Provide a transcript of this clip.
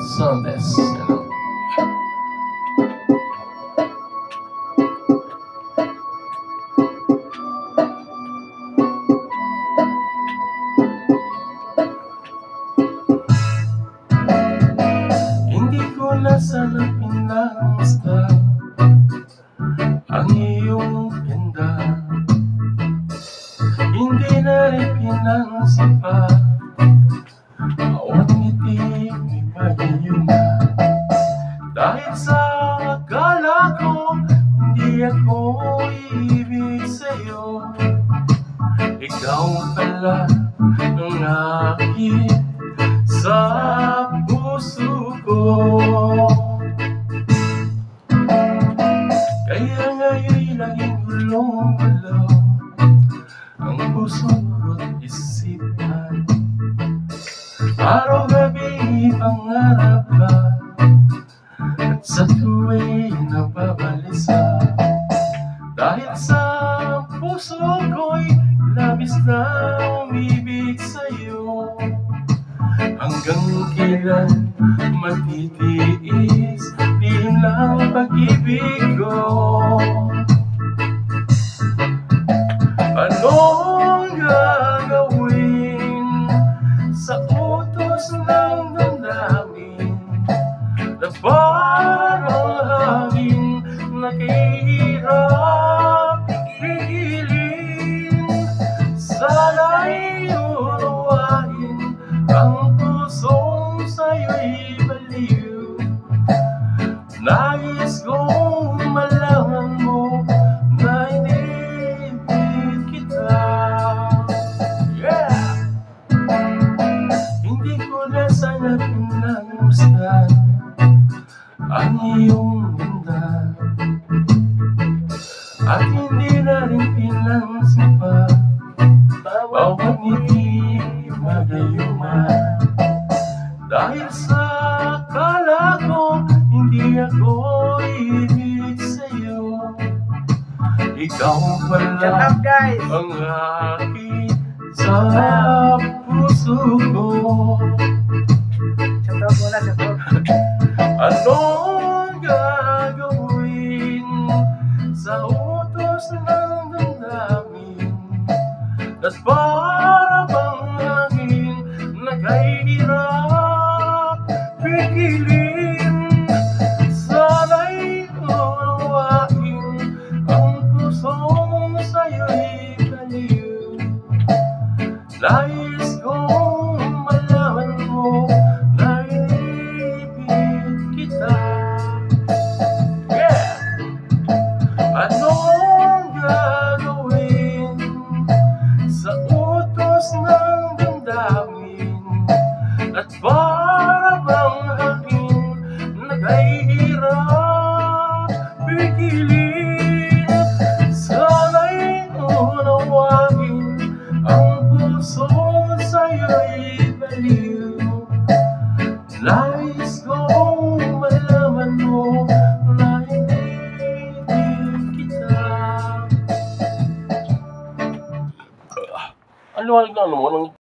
Sundays, Hindi ko na sana pinagmasdan ang iyong ganda. Hindi na rin pinansin pa bawat ngiti may pag-iuma. Dahil sa akala ko hindi ako ibig sa'yo, ikaw pala ang akin sa puso ko. Kaya ngayon'y laging gulong-gulo ang puso at isipan. Araw-gabi pangarap ka, at sa tuwing nababalisa. Dahil sa puso ko'y labis na umibig sa'yo. Hanggang kailan matitiis din lang pag-ibig ko? Anong gagawin sa utos ng damdamin na parang hangin na kahirap pigilin? Sana'y unawain ang pusong sa'yo'y baliw. Nais kong malaman mo na inibig kita. Yeah! Hindi ko na sana pinagmasdan ang iyong ganda, at hindi na rin pinansin pa bawat ngiti magayuma. Dahil sa akala ko hindi ako ibig sa'yo, ikaw pala ang akin sa puso ko. Anong gagawin sa utos ng damdamin at para bang hangin na kahirap pigilin? Sana'y unawain ang pusong sa'yo'y baliw. Nais kong malaman mo na inibig kita. Yeah! Anong gagawin sa utos ng damdamin at para bang hangin na kahirap pigilin? Sana'y unawain ang puso sa'yo'y baliw. Nais kong malaman mo na inibig kita. Ang liwanag na ano mo,